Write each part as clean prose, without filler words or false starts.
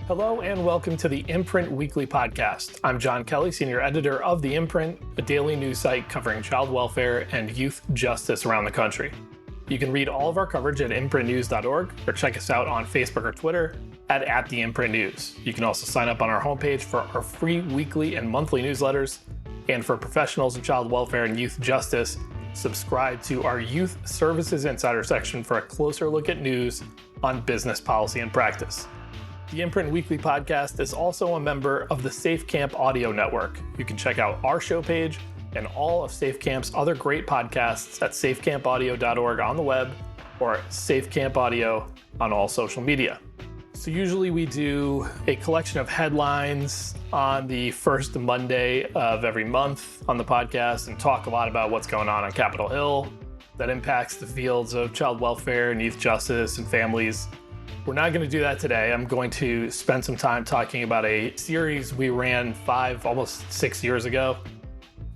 Hello and welcome to the Imprint Weekly Podcast. I'm John Kelly, Senior Editor of the Imprint, a daily news site covering child welfare and youth justice around the country. You can read all of our coverage at imprintnews.org or check us out on Facebook or Twitter at the Imprint News. You can also sign up on our homepage for our free weekly and monthly newsletters. And for professionals in child welfare and youth justice, subscribe to our Youth Services Insider section for a closer look at news on business policy and practice. The Imprint Weekly Podcast is also a member of the Safe Camp Audio Network. You can check out our show page and all of Safe Camp's other great podcasts at safecampaudio.org on the web or Safe Camp Audio on all social media. So usually we do a collection of headlines on the first Monday of every month on the podcast and talk a lot about what's going on Capitol Hill that impacts the fields of child welfare and youth justice and families. We're not going to do that today. I'm going to spend some time talking about a series we ran 5, almost 6 years ago.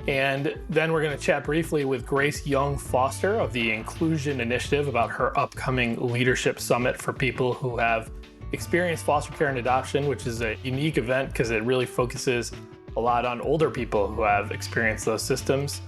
And then we're going to chat briefly with Grace Young Foster of the Inclusion Initiative about her upcoming leadership summit for people who have experienced foster care and adoption, which is a unique event because it really focuses a lot on older people who have experienced those systems.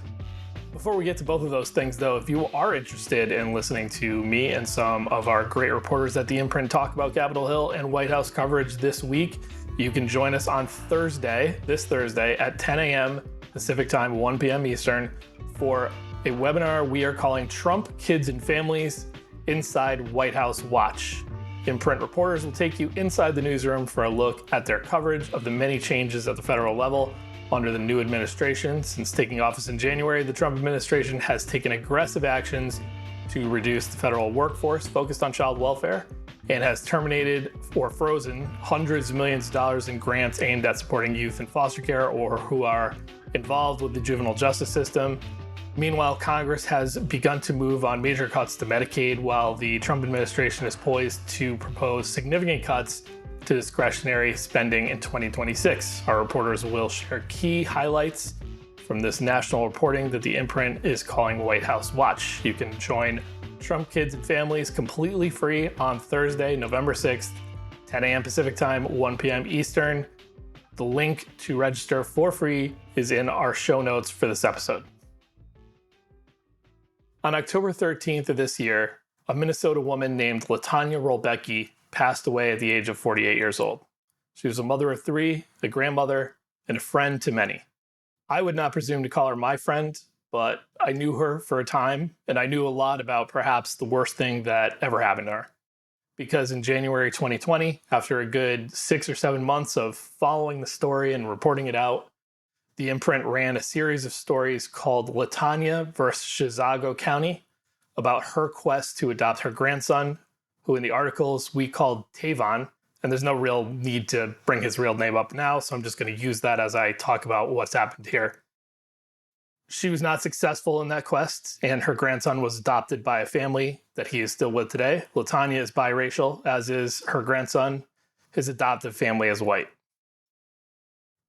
Before we get to both of those things, though, if you are interested in listening to me and some of our great reporters at the Imprint talk about Capitol Hill and White House coverage this week, you can join us on this Thursday at 10 a.m. Pacific Time, 1 p.m. Eastern, for a webinar we are calling Trump, Kids and Families Inside White House Watch. Imprint reporters will take you inside the newsroom for a look at their coverage of the many changes at the federal level under the new administration. Since taking office in January, the Trump administration has taken aggressive actions to reduce the federal workforce focused on child welfare and has terminated or frozen hundreds of millions of dollars in grants aimed at supporting youth in foster care or who are involved with the juvenile justice system. Meanwhile, Congress has begun to move on major cuts to Medicaid, while the Trump administration is poised to propose significant cuts to discretionary spending in 2026. Our reporters will share key highlights from this national reporting that the Imprint is calling White House Watch. You can join Trump, Kids and Families completely free on Thursday, November 6th, 10 a.m. Pacific Time, 1 p.m. Eastern. The link to register for free is in our show notes for this episode. On October 13th of this year, a Minnesota woman named Latonia Rolbiecki passed away at the age of 48 years old. She was a mother of 3, a grandmother, and a friend to many. I would not presume to call her my friend, but I knew her for a time, and I knew a lot about perhaps the worst thing that ever happened to her. Because in January 2020, after a good 6 or 7 months of following the story and reporting it out, the Imprint ran a series of stories called Latonia versus Chisago County about her quest to adopt her grandson, who in the articles we called Tavon, and there's no real need to bring his real name up now, so I'm just going to use that as I talk about what's happened here. She was not successful in that quest, and her grandson was adopted by a family that he is still with today. Latonia is biracial, as is her grandson. His adoptive family is white.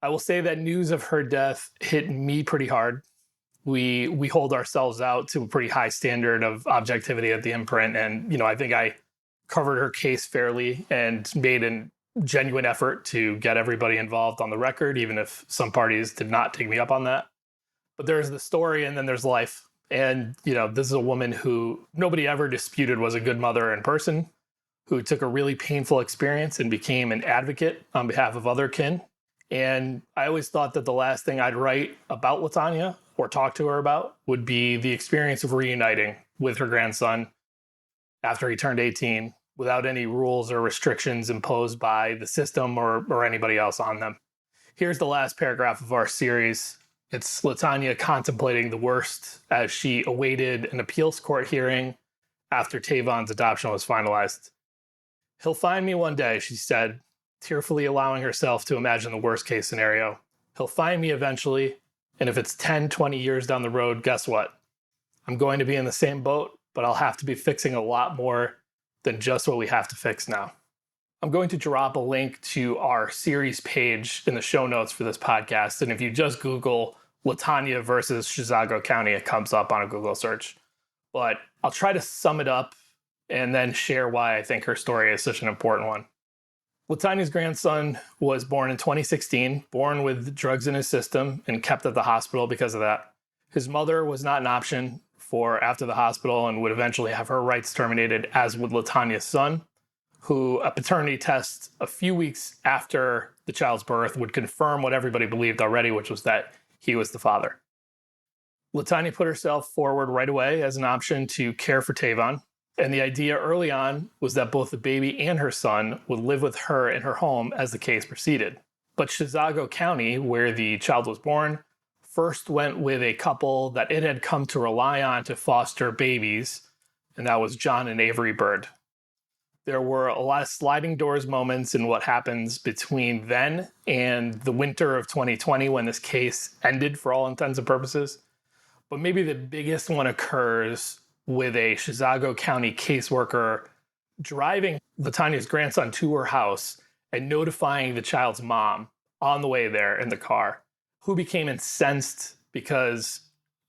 I will say that news of her death hit me pretty hard. We hold ourselves out to a pretty high standard of objectivity at the Imprint, and I think I covered her case fairly and made a genuine effort to get everybody involved on the record, even if some parties did not take me up on that. But there's the story and then there's life. And, this is a woman who nobody ever disputed was a good mother in person, who took a really painful experience and became an advocate on behalf of other kin. And I always thought that the last thing I'd write about Latonia or talk to her about would be the experience of reuniting with her grandson after he turned 18 without any rules or restrictions imposed by the system or anybody else on them. Here's the last paragraph of our series. It's Latonia contemplating the worst as she awaited an appeals court hearing after Tavon's adoption was finalized. "He'll find me one day," she said, tearfully allowing herself to imagine the worst case scenario. "He'll find me eventually, and if it's 10, 20 years down the road, guess what? I'm going to be in the same boat, but I'll have to be fixing a lot more than just what we have to fix now." I'm going to drop a link to our series page in the show notes for this podcast, and if you just Google Latonia versus Chisago County, it comes up on a Google search. But I'll try to sum it up and then share why I think her story is such an important one. Latonia's grandson was born in 2016, born with drugs in his system and kept at the hospital because of that. His mother was not an option for after the hospital and would eventually have her rights terminated, as would Latonia's son, who a paternity test a few weeks after the child's birth would confirm what everybody believed already, which was that he was the father. Latonia put herself forward right away as an option to care for Tavon. And the idea early on was that both the baby and her son would live with her in her home as the case proceeded. But Chisago County, where the child was born, first went with a couple that it had come to rely on to foster babies, and that was John and Avery Bird. There were a lot of sliding doors moments in what happens between then and the winter of 2020 when this case ended for all intents and purposes. But maybe the biggest one occurs with a Chisago County caseworker driving Latonia's grandson to her house and notifying the child's mom on the way there in the car, who became incensed because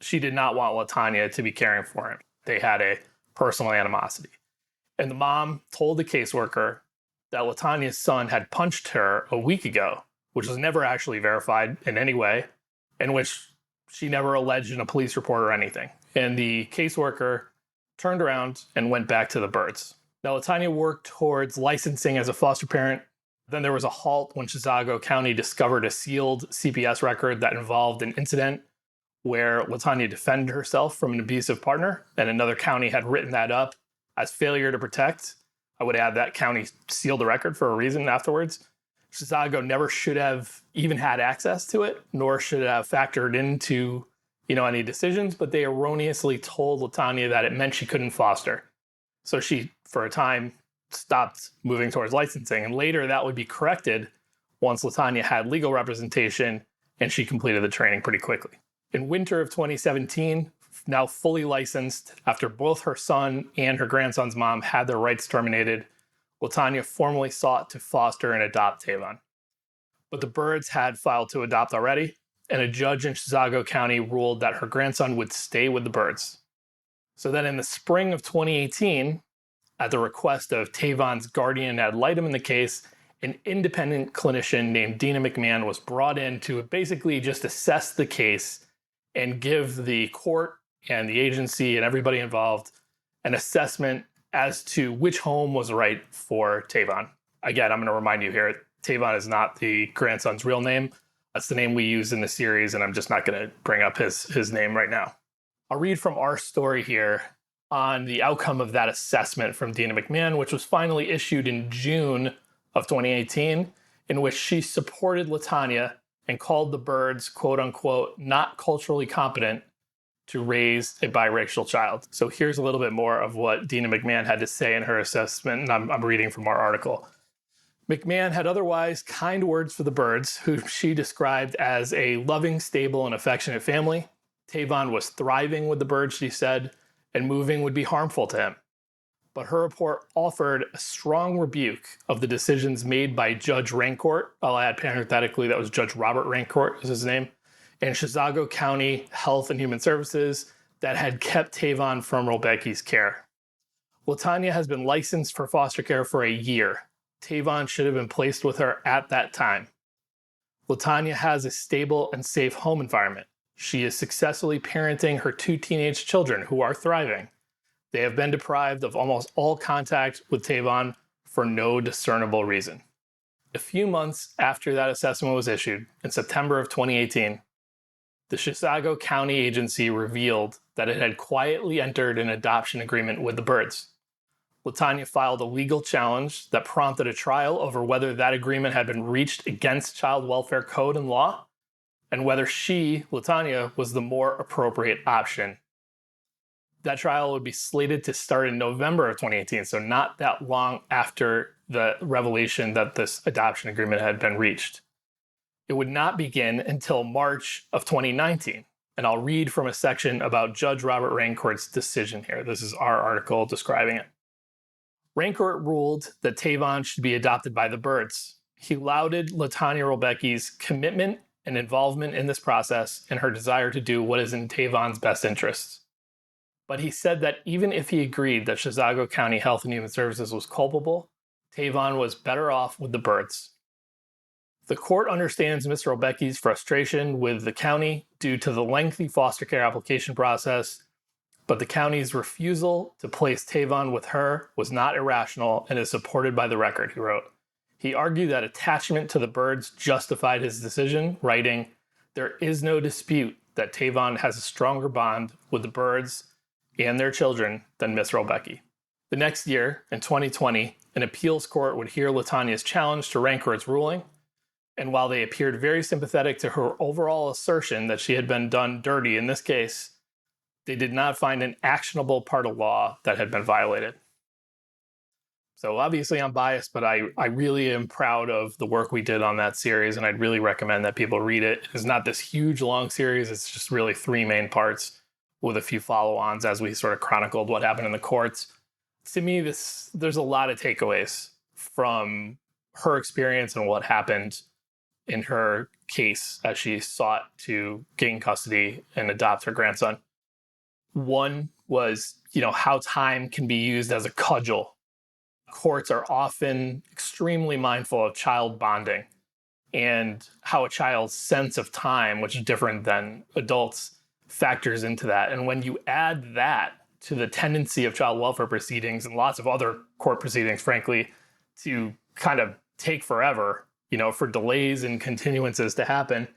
she did not want Latonia to be caring for him. They had a personal animosity. And the mom told the caseworker that Latonia's son had punched her a week ago, which was never actually verified in any way, in which she never alleged in a police report or anything. And the caseworker turned around and went back to the Birds. Now, Latonia worked towards licensing as a foster parent. Then there was a halt when Chisago County discovered a sealed CPS record that involved an incident where Latonia defended herself from an abusive partner, and another county had written that up as failure to protect. I would add that county sealed the record for a reason afterwards. Chisago never should have even had access to it, nor should it have factored into any decisions, but they erroneously told Latonia that it meant she couldn't foster. So she, for a time, stopped moving towards licensing. And later that would be corrected once Latonia had legal representation and she completed the training pretty quickly. In winter of 2017, now fully licensed, after both her son and her grandson's mom had their rights terminated, Latonia formally sought to foster and adopt Tavon. But the Birds had filed to adopt already, and a judge in Chisago County ruled that her grandson would stay with the Birds. So then in the spring of 2018, at the request of Tavon's guardian ad litem in the case, an independent clinician named Dina McMahon was brought in to basically just assess the case and give the court and the agency and everybody involved an assessment as to which home was right for Tavon. Again, I'm going to remind you here, Tavon is not the grandson's real name. That's the name we use in the series, and I'm just not going to bring up his name right now. I'll read from our story here on the outcome of that assessment from Dina McMahon, which was finally issued in June of 2018, in which she supported Latonia and called the Birds, quote unquote, not culturally competent to raise a biracial child. So here's a little bit more of what Dina McMahon had to say in her assessment, and I'm reading from our article. McMahon had otherwise kind words for the Birds, who she described as a loving, stable, and affectionate family. Tavon was thriving with the Birds, she said, and moving would be harmful to him. But her report offered a strong rebuke of the decisions made by Judge Rancourt. I'll add parenthetically, that was Judge Robert Rancourt is his name, and Chisago County Health and Human Services that had kept Tavon from Rolbiecki's care. Latonia has been licensed for foster care for a year. Tavon should have been placed with her at that time. Latonia has a stable and safe home environment. She is successfully parenting her 2 teenage children who are thriving. They have been deprived of almost all contact with Tavon for no discernible reason. A few months after that assessment was issued, in September of 2018, the Chisago County agency revealed that it had quietly entered an adoption agreement with the Birds. Latonia filed a legal challenge that prompted a trial over whether that agreement had been reached against child welfare code and law, and whether she, Latonia, was the more appropriate option. That trial would be slated to start in November of 2018, so not that long after the revelation that this adoption agreement had been reached. It would not begin until March of 2019, and I'll read from a section about Judge Robert Rancourt's decision here. This is our article describing it. Rancourt ruled that Tavon should be adopted by the Birds. He lauded Latonia Rolbiecki's commitment and involvement in this process and her desire to do what is in Tavon's best interests. But he said that even if he agreed that Chisago County Health and Human Services was culpable, Tavon was better off with the birds. The court understands Ms. Rolbiecki's frustration with the county due to the lengthy foster care application process, but the county's refusal to place Tavon with her was not irrational and is supported by the record, he wrote. He argued that attachment to the birds justified his decision, writing, "There is no dispute that Tavon has a stronger bond with the birds and their children than Ms. Rolbiecki." The next year, in 2020, an appeals court would hear Latonia's challenge to Rancourt's ruling, and while they appeared very sympathetic to her overall assertion that she had been done dirty in this case, they did not find an actionable part of law that had been violated. So obviously I'm biased, but I really am proud of the work we did on that series, and I'd really recommend that people read it. It's not this huge long series. It's just really 3 main parts with a few follow-ons as we sort of chronicled what happened in the courts. To me, there's a lot of takeaways from her experience and what happened in her case as she sought to gain custody and adopt her grandson. One was, how time can be used as a cudgel. Courts are often extremely mindful of child bonding and how a child's sense of time, which is different than adults, factors into that. And when you add that to the tendency of child welfare proceedings and lots of other court proceedings, frankly, to kind of take forever, for delays and continuances to happen,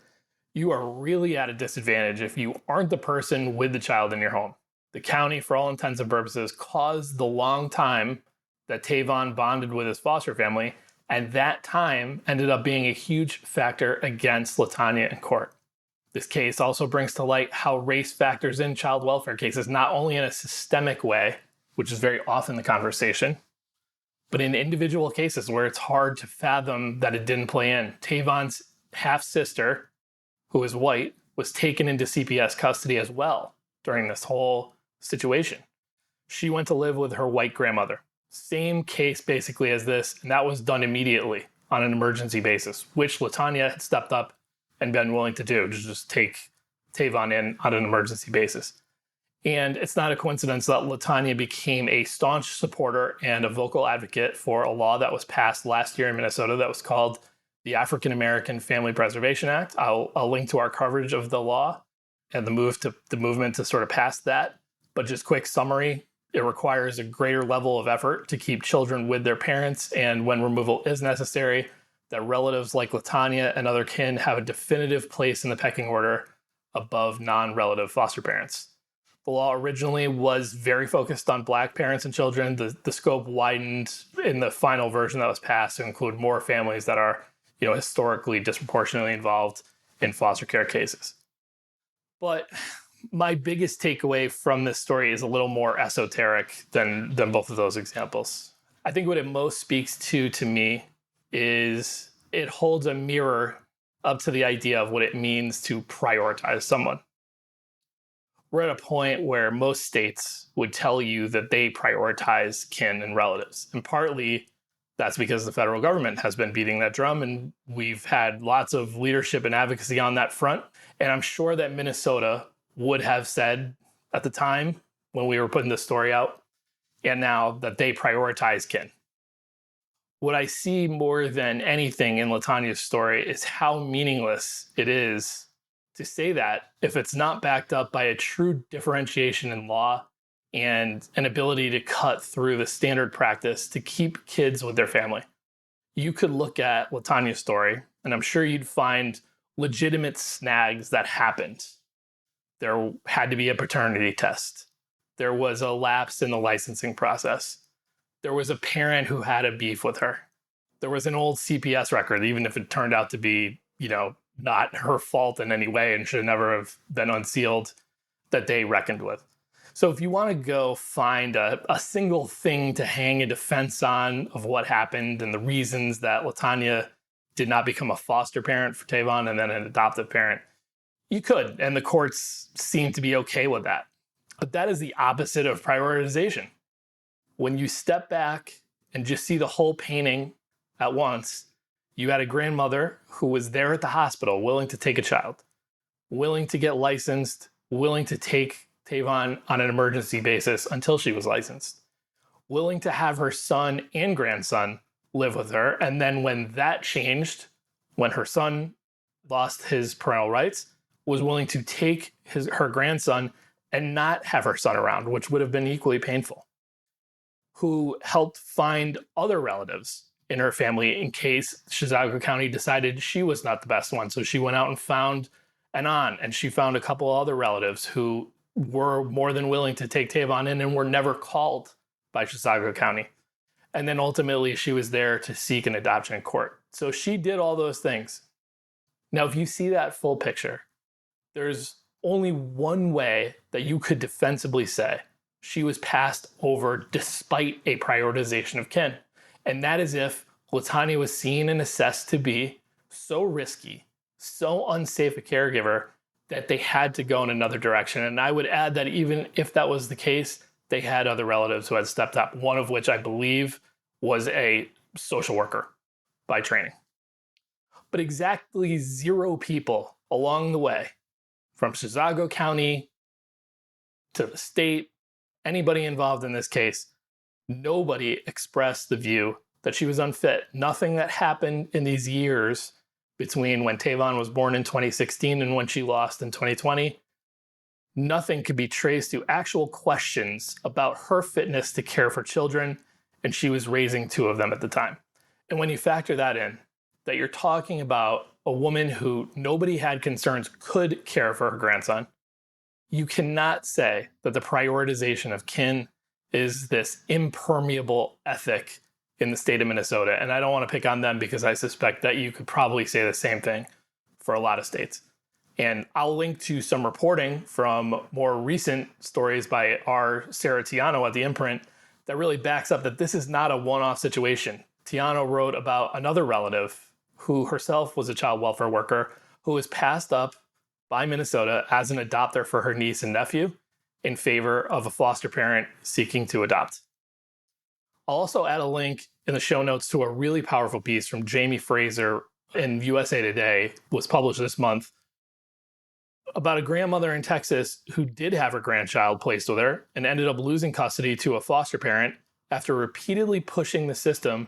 you are really at a disadvantage if you aren't the person with the child in your home. The county, for all intents and purposes, caused the long time that Tavon bonded with his foster family, and that time ended up being a huge factor against Latonia in court. This case also brings to light how race factors in child welfare cases, not only in a systemic way, which is very often the conversation, but in individual cases where it's hard to fathom that it didn't play in. Tavon's half-sister, who is white, was taken into CPS custody as well during this whole situation. She went to live with her white grandmother. Same case basically as this, and that was done immediately on an emergency basis, which Latonia had stepped up and been willing to do, to just take Tavon in on an emergency basis. And it's not a coincidence that Latonia became a staunch supporter and a vocal advocate for a law that was passed last year in Minnesota that was called the African American Family Preservation Act. I'll link to our coverage of the law and the movement to sort of pass that. But just quick summary, it requires a greater level of effort to keep children with their parents, and when removal is necessary, that relatives like Latonia and other kin have a definitive place in the pecking order above non-relative foster parents. The law originally was very focused on Black parents and children. The scope widened in the final version that was passed to include more families that are, historically disproportionately involved in foster care cases. But my biggest takeaway from this story is a little more esoteric than both of those examples. I think what it most speaks to me is it holds a mirror up to the idea of what it means to prioritize someone. We're at a point where most states would tell you that they prioritize kin and relatives. And partly that's because the federal government has been beating that drum, and we've had lots of leadership and advocacy on that front. And I'm sure that Minnesota would have said at the time when we were putting this story out, and now that they prioritize kin. What I see more than anything in Latonia's story is how meaningless it is to say that if it's not backed up by a true differentiation in law and an ability to cut through the standard practice to keep kids with their family. You could look at Latonia's story, and I'm sure you'd find legitimate snags that happened. There had to be a paternity test. There was a lapse in the licensing process. There was a parent who had a beef with her. There was an old CPS record, even if it turned out to be, not her fault in any way and should never have been unsealed, that they reckoned with. So if you want to go find a single thing to hang a defense on of what happened and the reasons that Latonia did not become a foster parent for Tavon and then an adoptive parent, you could, and the courts seem to be okay with that. But that is the opposite of prioritization. When you step back and just see the whole painting at once, you had a grandmother who was there at the hospital willing to take a child, willing to get licensed, willing to take Tavon on an emergency basis until she was licensed, willing to have her son and grandson live with her. And then when that changed, when her son lost his parental rights, was willing to take her grandson and not have her son around, which would have been equally painful. Who helped find other relatives in her family in case Chisago County decided she was not the best one. So she went out and found an aunt, and she found a couple other relatives who were more than willing to take Tavon in and were never called by Chisago County. And then ultimately she was there to seek an adoption in court. So she did all those things. Now, if you see that full picture, there's only one way that you could defensively say she was passed over despite a prioritization of kin. And that is if Latonia was seen and assessed to be so risky, so unsafe a caregiver that they had to go in another direction. And I would add that even if that was the case, they had other relatives who had stepped up, one of which I believe was a social worker by training. But exactly 0 people along the way, from Chisago County to the state, anybody involved in this case, nobody expressed the view that she was unfit. Nothing that happened in these years between when Tavon was born in 2016 and when she lost in 2020, nothing could be traced to actual questions about her fitness to care for children, and she was raising 2 of them at the time. And when you factor that in, that you're talking about a woman who nobody had concerns could care for her grandson, you cannot say that the prioritization of kin is this impermeable ethic in the state of Minnesota. And I don't want to pick on them because I suspect that you could probably say the same thing for a lot of states. And I'll link to some reporting from more recent stories by our Sarah Tiano at the Imprint that really backs up that this is not a one-off situation. Tiano wrote about another relative who herself was a child welfare worker who was passed up by Minnesota as an adopter for her niece and nephew in favor of a foster parent seeking to adopt. I'll also add a link in the show notes to a really powerful piece from Jamie Fraser in USA Today, was published this month, about a grandmother in Texas who did have her grandchild placed with her and ended up losing custody to a foster parent after repeatedly pushing the system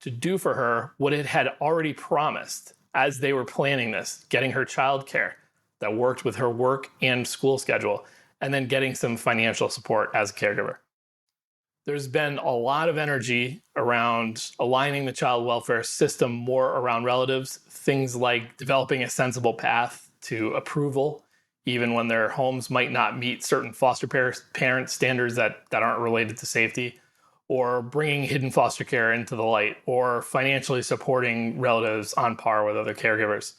to do for her what it had already promised as they were planning this, getting her childcare that worked with her work and school schedule, and then getting some financial support as a caregiver. There's been a lot of energy around aligning the child welfare system more around relatives, things like developing a sensible path to approval, even when their homes might not meet certain foster parent standards that aren't related to safety, or bringing hidden foster care into the light, or financially supporting relatives on par with other caregivers.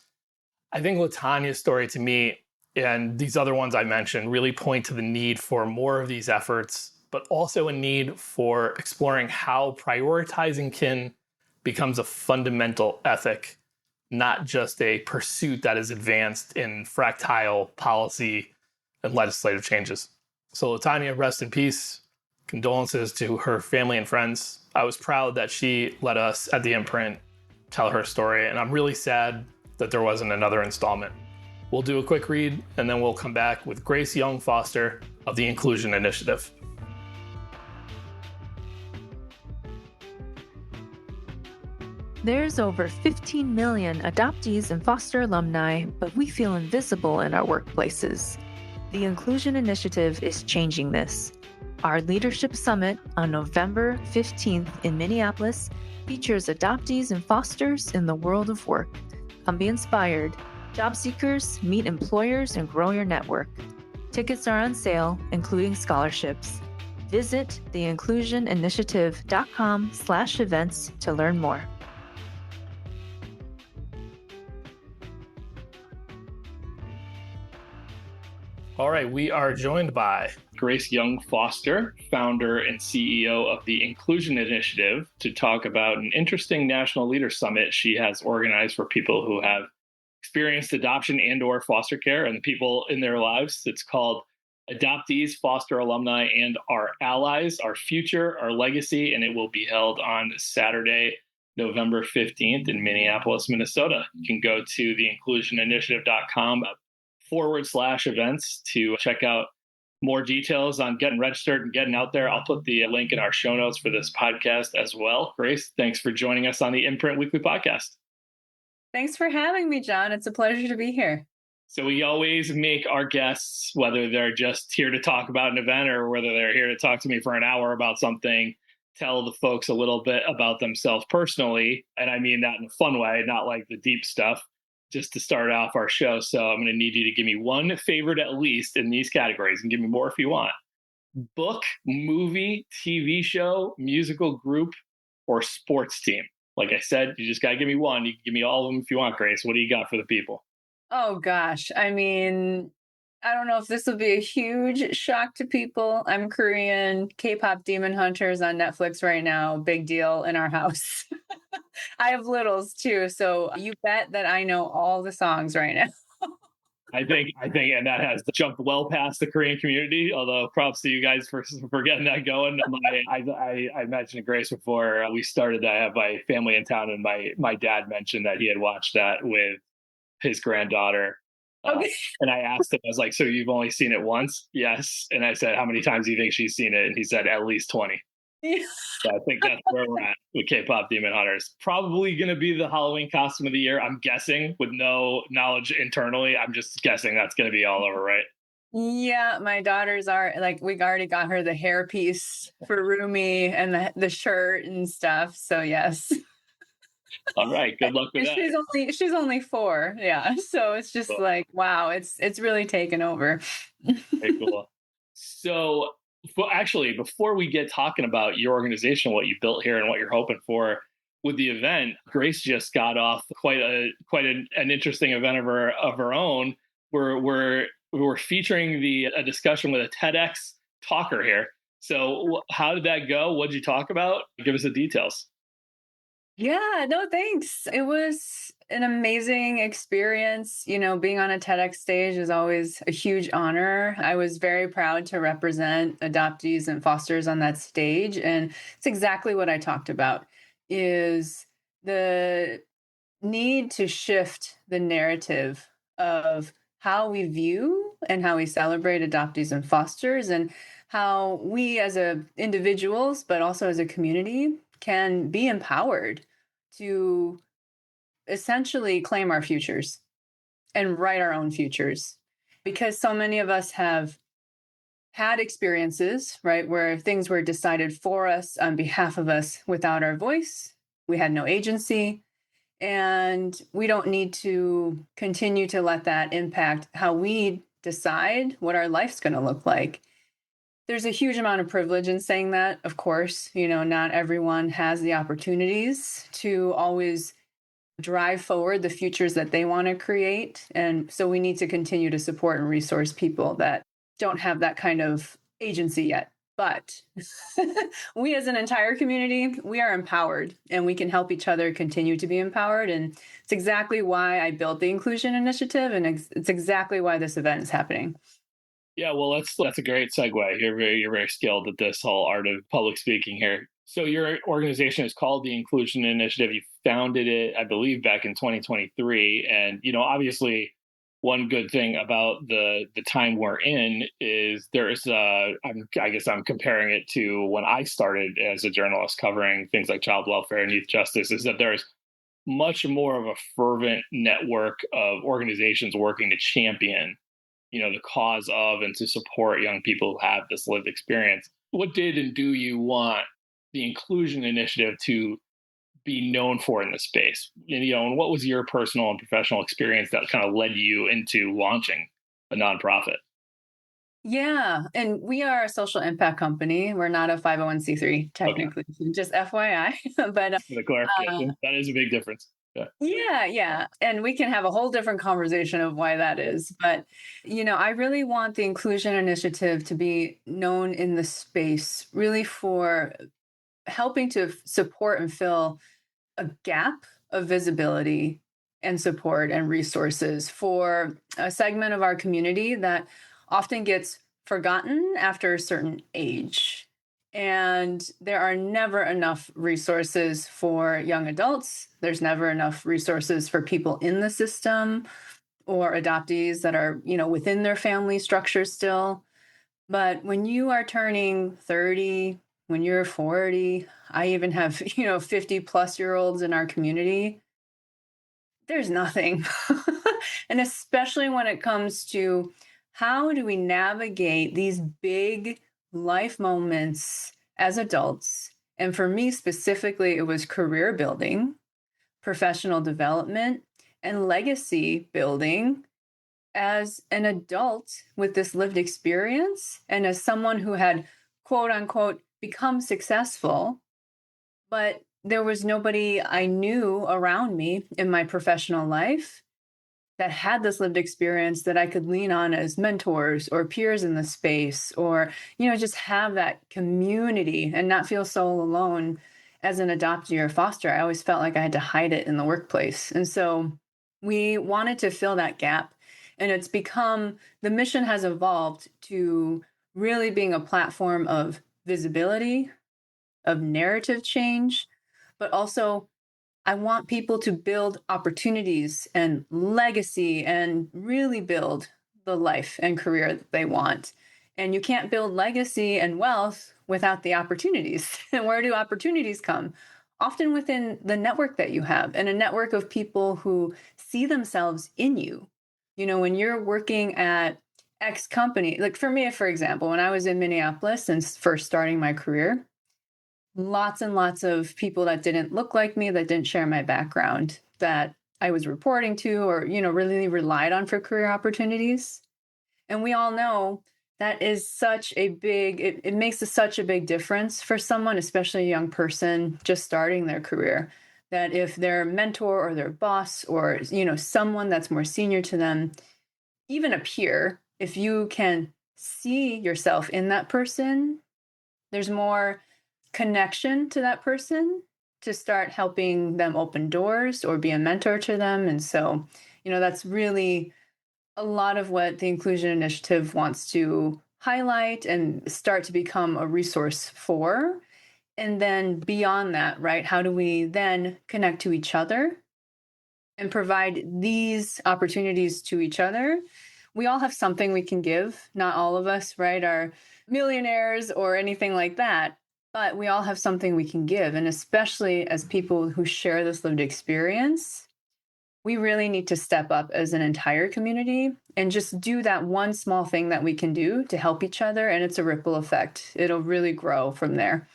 I think Latonia's story to me, and these other ones I mentioned, really point to the need for more of these efforts, but also a need for exploring how prioritizing kin becomes a fundamental ethic, not just a pursuit that is advanced in fractile policy and legislative changes. So Latonia, rest in peace. Condolences to her family and friends. I was proud that she let us at the Imprint tell her story, and I'm really sad that there wasn't another installment. We'll do a quick read, and then we'll come back with Grace Young Foster of the Inclusion Initiative. There's over 15 million adoptees and foster alumni, but we feel invisible in our workplaces. The Inclusion Initiative is changing this. Our Leadership Summit on November 15th in Minneapolis features adoptees and fosters in the world of work. Come be inspired. Job seekers, meet employers, and grow your network. Tickets are on sale, including scholarships. Visit theinclusioninitiative.com/events to learn more. All right, we are joined by Grace Young Foster, founder and CEO of the Inclusion Initiative, to talk about an interesting National Leaders Summit she has organized for people who have experienced adoption and or foster care and the people in their lives. It's called Adoptees, Foster Alumni, and Our Allies, Our Future, Our Legacy, and it will be held on Saturday, November 15th in Minneapolis, Minnesota. You can go to theinclusioninitiative.com/events to check out more details on getting registered and getting out there, I'll put the link in our show notes for this podcast as well. Grace, thanks for joining us on the Imprint Weekly Podcast. Thanks for having me, John. It's a pleasure to be here. So we always make our guests, whether they're just here to talk about an event or whether they're here to talk to me for an hour about something, tell the folks a little bit about themselves personally. And I mean that in a fun way, not like the deep stuff, just to start off our show. So I'm going to need you to give me one favorite at least in these categories, and give me more if you want. Book, movie, TV show, musical group, or sports team. Like I said, you just got to give me one. You can give me all of them if you want, Grace. What do you got for the people? Oh, gosh. I mean, I don't know if this will be a huge shock to people. I'm Korean. K-pop Demon Hunters on Netflix right now. Big deal in our house. I have littles too. So you bet that I know all the songs right now. I think, and that has jumped well past the Korean community. Although props to you guys for getting that going. I mentioned to Grace before we started that I have my family in town, and my dad mentioned that he had watched that with his granddaughter. Okay. And I asked him, I was like, "So you've only seen it once?" "Yes." And I said, "How many times do you think she's seen it?" And he said, "At least 20. Yeah. So I think that's where we're at with K-pop Demon Hunters. Probably going to be the Halloween costume of the year. I'm guessing, with no knowledge internally. I'm just guessing that's going to be all over, right? Yeah, my daughters are like, we already got her the hairpiece for Rumi and the shirt and stuff. So yes. All right. Good luck with that. She's only 4. Yeah. So it's just Cool. like, wow, it's really taken over. Very cool. So, well, actually, before we get talking about your organization, what you built here, and what you're hoping for with the event, Grace just got off quite an interesting event of her own. We're featuring a discussion with a TEDx talker here. So, how did that go? What did you talk about? Give us the details. Yeah, no, thanks. It was an amazing experience. Being on a TEDx stage is always a huge honor. I was very proud to represent adoptees and fosters on that stage. And it's exactly what I talked about, is the need to shift the narrative of how we view and how we celebrate adoptees and fosters, and how we as individuals, but also as a community, can be empowered to essentially claim our futures and write our own futures. Because so many of us have had experiences, right, where things were decided for us on behalf of us without our voice. We had no agency, and we don't need to continue to let that impact how we decide what our life's going to look like. There's a huge amount of privilege in saying that, of course. Not everyone has the opportunities to always drive forward the futures that they want to create. And so we need to continue to support and resource people that don't have that kind of agency yet. But we as an entire community, we are empowered, and we can help each other continue to be empowered. And it's exactly why I built the Inclusion Initiative, and it's exactly why this event is happening. Yeah, well, that's a great segue. You're very skilled at this whole art of public speaking here. So your organization is called the Inclusion Initiative. You founded it, I believe, back in 2023. And obviously, one good thing about the time we're in is I guess I'm comparing it to when I started as a journalist covering things like child welfare and youth justice, is that there's much more of a fervent network of organizations working to champion the cause of and to support young people who have this lived experience. What did and do you want the Inclusion Initiative to be known for in this space? And what was your personal and professional experience that kind of led you into launching a nonprofit? Yeah, and we are a social impact company. We're not a 501c3 technically, just FYI. But the clarification, that is a big difference. Yeah. And we can have a whole different conversation of why that is. But, I really want the Inclusion Initiative to be known in the space really for helping to support and fill a gap of visibility and support and resources for a segment of our community that often gets forgotten after a certain age. And there are never enough resources for young adults. There's never enough resources for people in the system or adoptees that are, within their family structure still. But when you are turning 30, when you're 40, I even have, 50 plus year olds in our community, there's nothing. And especially when it comes to how do we navigate these big life moments as adults? And for me specifically, it was career building, professional development, and legacy building as an adult with this lived experience and as someone who had quote unquote become successful, but there was nobody I knew around me in my professional life that had this lived experience that I could lean on as mentors or peers in the space, or, just have that community and not feel so alone as an adoptee or foster. I always felt like I had to hide it in the workplace. And so we wanted to fill that gap. And it's become, the mission has evolved to really being a platform of visibility, of narrative change, but also I want people to build opportunities and legacy and really build the life and career that they want. And you can't build legacy and wealth without the opportunities. And where do opportunities come? Often within the network that you have, and a network of people who see themselves in you. When you're working at X company, like for me, for example, when I was in Minneapolis and first starting my career, lots and lots of people that didn't look like me, that didn't share my background, that I was reporting to or, really relied on for career opportunities. And we all know that is such a big, it makes such a big difference for someone, especially a young person just starting their career, that if their mentor or their boss or, someone that's more senior to them, even a peer, if you can see yourself in that person, there's more connection to that person to start helping them open doors or be a mentor to them. And so, that's really a lot of what the Inclusion Initiative wants to highlight and start to become a resource for. And then beyond that, right, how do we then connect to each other and provide these opportunities to each other? We all have something we can give. Not all of us, right, are millionaires or anything like that. But we all have something we can give. And especially as people who share this lived experience, we really need to step up as an entire community and just do that one small thing that we can do to help each other. And it's a ripple effect. It'll really grow from there.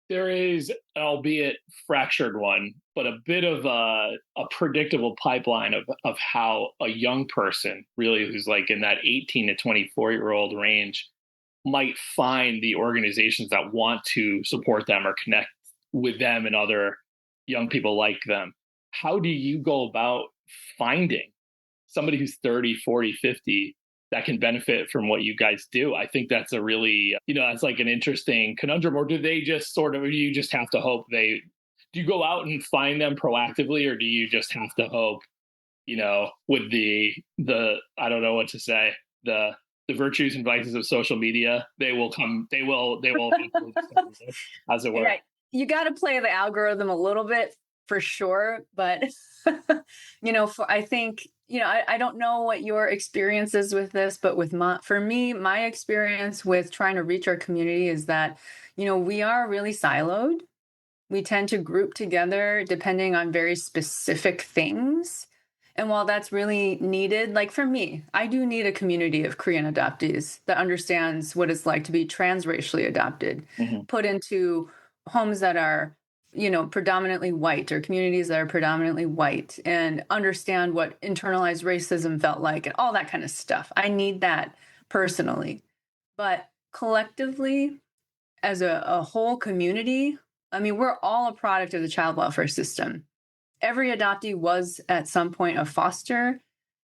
There is, albeit fractured one, but a bit of a predictable pipeline of how a young person, really who's like in that 18 to 24-year-old range, might find the organizations that want to support them or connect with them and other young people like them. How do you go about finding somebody who's 30, 40, 50 that can benefit from what you guys do? I think that's a really, that's like an interesting conundrum. Or do they just you just have to hope do you go out and find them proactively, or do you just have to hope, with the I don't know what to say, the virtues and vices of social media, they will as it were. Yeah, you got to play the algorithm a little bit for sure. But, I think, I don't know what your experience is with this, but for me, my experience with trying to reach our community is that, we are really siloed. We tend to group together depending on very specific things. And while that's really needed, like for me, I do need a community of Korean adoptees that understands what it's like to be transracially adopted, put into homes that are, predominantly white, or communities that are predominantly white, and understand what internalized racism felt like and all that kind of stuff. I need that personally. But collectively, as a whole community, I mean, we're all a product of the child welfare system. Every adoptee was at some point a foster.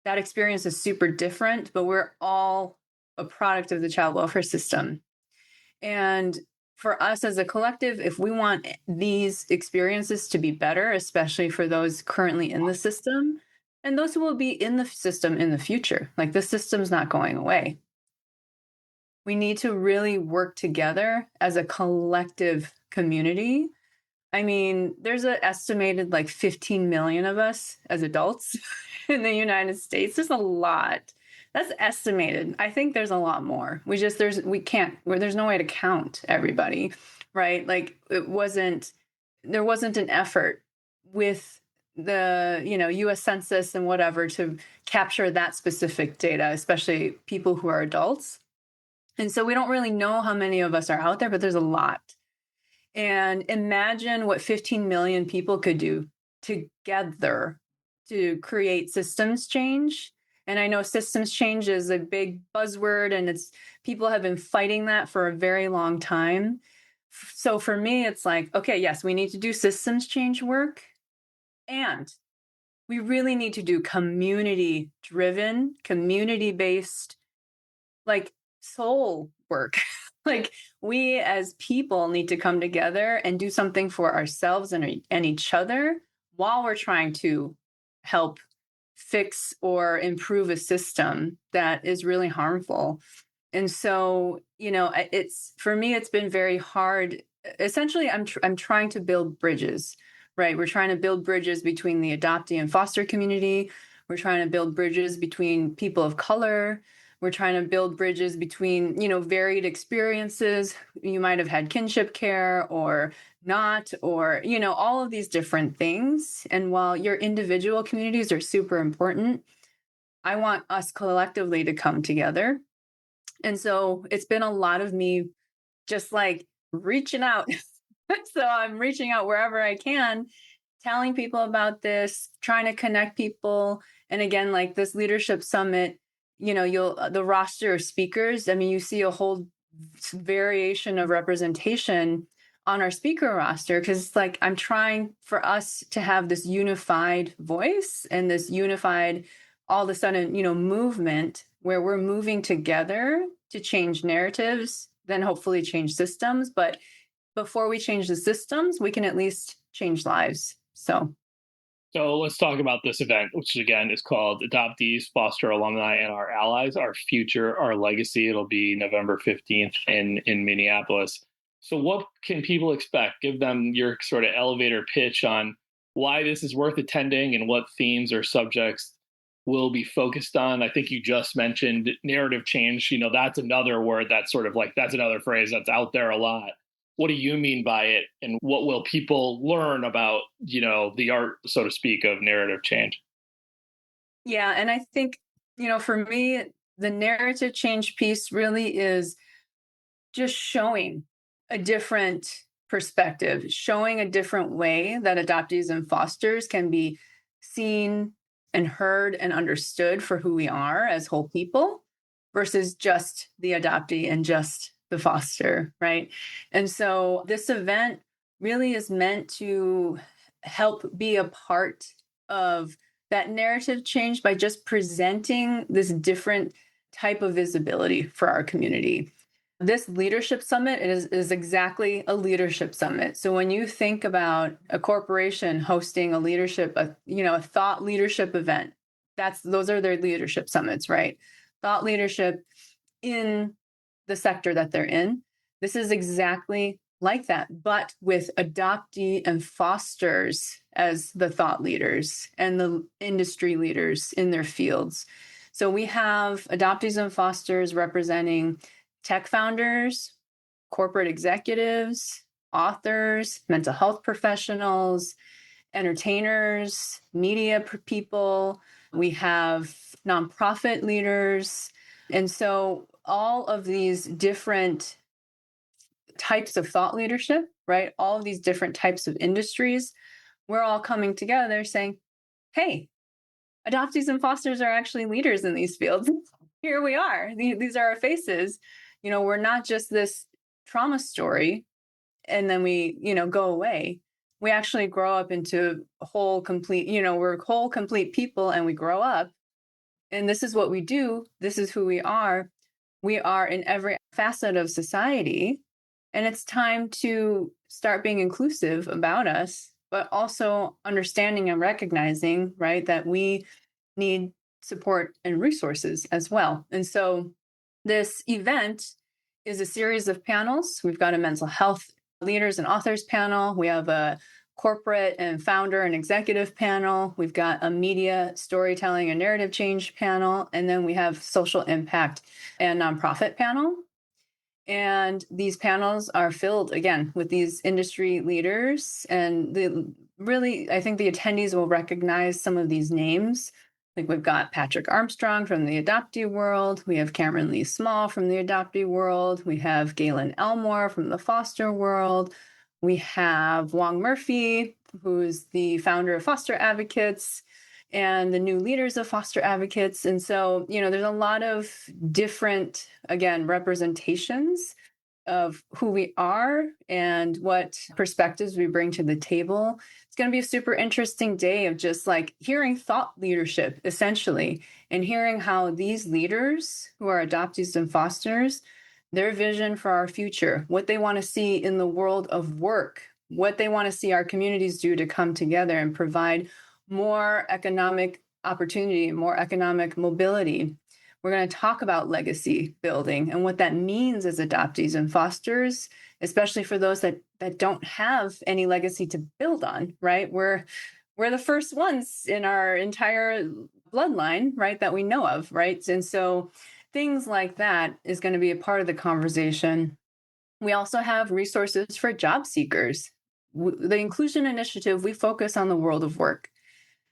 That experience is super different, but we're all a product of the child welfare system. And for us as a collective, if we want these experiences to be better, especially for those currently in the system and those who will be in the system in the future, like the system's not going away. We need to really work together as a collective community. I mean, there's an estimated like 15 million of us as adults in the United States. There's a lot. That's estimated. I think there's a lot more. There's no way to count everybody, right? Like there wasn't an effort with the, US Census and whatever to capture that specific data, especially people who are adults. And so we don't really know how many of us are out there, but there's a lot. And imagine what 15 million people could do together to create systems change. And I know systems change is a big buzzword, and people have been fighting that for a very long time. So for me, it's like, okay, yes, we need to do systems change work, and we really need to do community driven, community based, like soul work. Like we as people need to come together and do something for ourselves and each other while we're trying to help fix or improve a system that is really harmful. And so, for me, it's been very hard. Essentially, I'm trying to build bridges, right? We're trying to build bridges between the adoptee and foster community. We're trying to build bridges between people of color. We're trying to build bridges between, varied experiences. You might have had kinship care or not, or, all of these different things. And while your individual communities are super important, I want us collectively to come together. And so it's been a lot of me just like reaching out. So I'm reaching out wherever I can, telling people about this, trying to connect people. And again, like this leadership summit, the roster of speakers, I mean, you see a whole variation of representation on our speaker roster, because it's like I'm trying for us to have this unified voice and this unified, all of a sudden, movement where we're moving together to change narratives, then hopefully change systems. But before we change the systems, we can at least change lives. So let's talk about this event, which again is called Adoptees, Foster Alumni, and Our Allies, Our Future, Our Legacy. It'll be November 15th in Minneapolis. So what can people expect? Give them your sort of elevator pitch on why this is worth attending and what themes or subjects will be focused on. I think you just mentioned narrative change. That's another word that's sort of like, that's another phrase that's out there a lot. What do you mean by it? And what will people learn about, the art, so to speak, of narrative change? Yeah. And I think, for me, the narrative change piece really is just showing a different perspective, showing a different way that adoptees and fosters can be seen and heard and understood for who we are as whole people versus just the adoptee and just the foster, right? And so this event really is meant to help be a part of that narrative change by just presenting this different type of visibility for our community. This leadership summit is exactly a leadership summit. So when you think about a corporation hosting a thought leadership event, those are their leadership summits, right? Thought leadership in the sector that they're in. This is exactly like that, but with adoptee and fosters as the thought leaders and the industry leaders in their fields. So we have adoptees and fosters representing tech founders, corporate executives, authors, mental health professionals, entertainers, media people. We have nonprofit leaders. And so all of these different types of thought leadership, right? All of these different types of industries, we're all coming together saying, hey, adoptees and fosters are actually leaders in these fields. Here we are. These are our faces. We're not just this trauma story and then we, go away. We actually grow up into whole, complete, we're whole, complete people, and we grow up. And this is what we do. This is who we are. We are in every facet of society. And it's time to start being inclusive about us, but also understanding and recognizing, right, that we need support and resources as well. And so this event is a series of panels. We've got a mental health leaders and authors panel. We have a corporate and founder and executive panel. We've got a media, storytelling, and narrative change panel. And then we have social impact and nonprofit panel. And these panels are filled, again, with these industry leaders. And I think the attendees will recognize some of these names. Like we've got Patrick Armstrong from the adoptee world. We have Cameron Lee Small from the adoptee world. We have Galen Elmore from the foster world. We have Wong Murphy, who's the founder of Foster Advocates and the new leaders of Foster Advocates. And so, there's a lot of different, again, representations of who we are and what perspectives we bring to the table. It's going to be a super interesting day of just like hearing thought leadership, essentially, and hearing how these leaders who are adoptees and fosters, their vision for our future, what they want to see in the world of work, what they want to see our communities do to come together and provide more economic opportunity, more economic mobility. We're going to talk about legacy building and what that means as adoptees and fosters, especially for those that don't have any legacy to build on, right? We're the first ones in our entire bloodline, right, that we know of, right? And so things like that is going to be a part of the conversation. We also have resources for job seekers. The Inclusion Initiative, we focus on the world of work.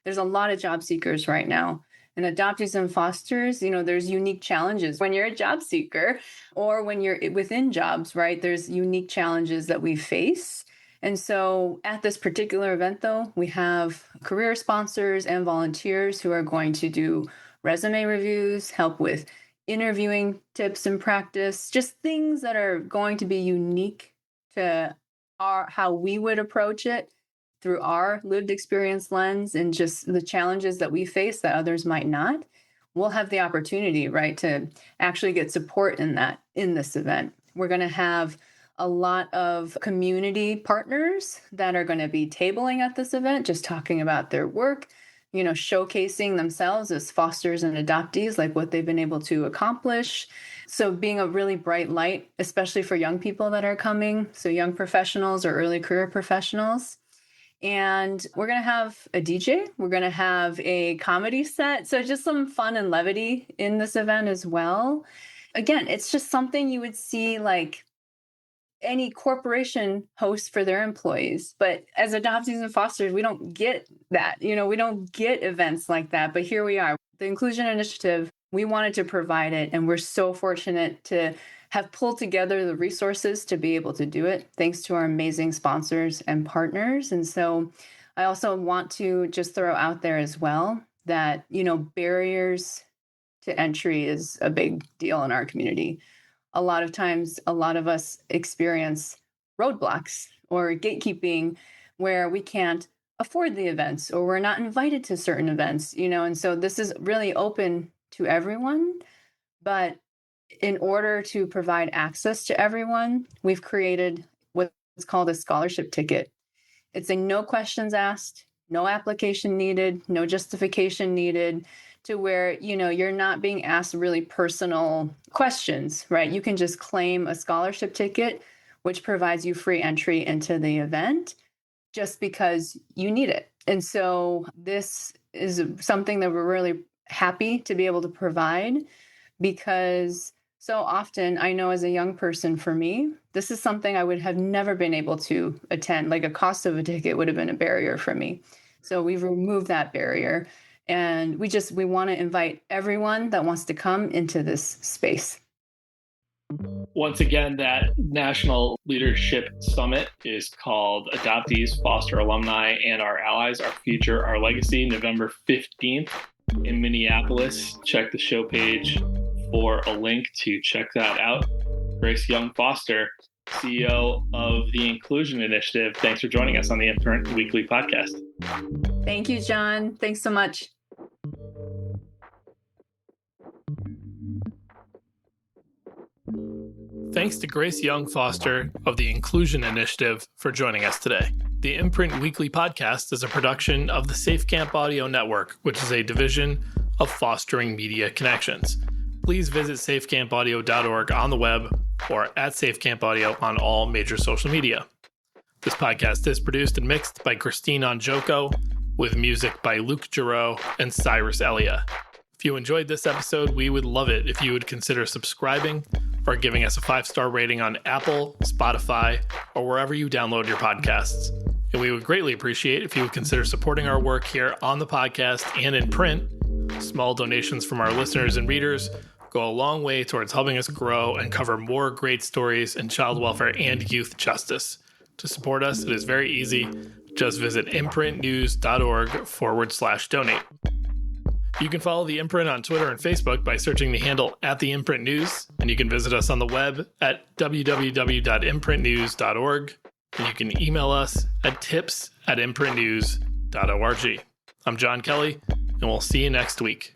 There's a lot of job seekers right now. And adoptees and fosters, there's unique challenges when you're a job seeker or when you're within jobs, right? There's unique challenges that we face. And so at this particular event, though, we have career sponsors and volunteers who are going to do resume reviews, help with interviewing tips and practice, just things that are going to be unique to how we would approach it through our lived experience lens and just the challenges that we face that others might not. We'll have the opportunity, right, to actually get support in this event. We're going to have a lot of community partners that are going to be tabling at this event, just talking about their work, showcasing themselves as fosters and adoptees, like what they've been able to accomplish. So being a really bright light, especially for young people that are coming, so young professionals or early career professionals. And we're going to have a DJ. We're going to have a comedy set. So just some fun and levity in this event as well. Again, it's just something you would see like any corporation hosts for their employees. But as adoptees and fosters, we don't get that. We don't get events like that. But here we are. The Inclusion Initiative, we wanted to provide it. And we're so fortunate to have pulled together the resources to be able to do it, thanks to our amazing sponsors and partners. And so I also want to just throw out there as well that, barriers to entry is a big deal in our community. A lot of times, a lot of us experience roadblocks or gatekeeping where we can't afford the events or we're not invited to certain events, and so this is really open to everyone. But in order to provide access to everyone, we've created what's called a scholarship ticket. It's a no questions asked, no application needed, no justification needed, to where, you're not being asked really personal questions, right? You can just claim a scholarship ticket, which provides you free entry into the event just because you need it. And so this is something that we're really happy to be able to provide, because so often, I know as a young person, for me, this is something I would have never been able to attend. Like a cost of a ticket would have been a barrier for me. So we've removed that barrier. And we want to invite everyone that wants to come into this space. Once again, that National Leadership Summit is called Adoptees, Foster Alumni, and Our Allies, Our Future, Our Legacy, November 15th in Minneapolis. Check the show page for a link to check that out. Grace Young Foster, CEO of the Inclusion Initiative, thanks for joining us on the Imprint Weekly Podcast. Thank you, John. Thanks so much. Thanks to Grace Young Foster of the Inclusion Initiative for joining us today. The Imprint Weekly Podcast is a production of the Safe Camp Audio Network, which is a division of Fostering Media Connections. Please visit safecampaudio.org on the web or at Safe Camp Audio on all major social media. This podcast is produced and mixed by Christine Onjoko, with music by Luke Giroux and Cyrus Elia. If you enjoyed this episode, we would love it if you would consider subscribing or giving us a 5-star rating on Apple, Spotify, or wherever you download your podcasts. And we would greatly appreciate if you would consider supporting our work here on the podcast and in print. Small donations from our listeners and readers go a long way towards helping us grow and cover more great stories in child welfare and youth justice. To support us, it is very easy. Just visit imprintnews.org/donate. You can follow The Imprint on Twitter and Facebook by searching the handle @TheImprintNews, and you can visit us on the web at www.imprintnews.org, and you can email us at tips@imprintnews.org. I'm John Kelly, and we'll see you next week.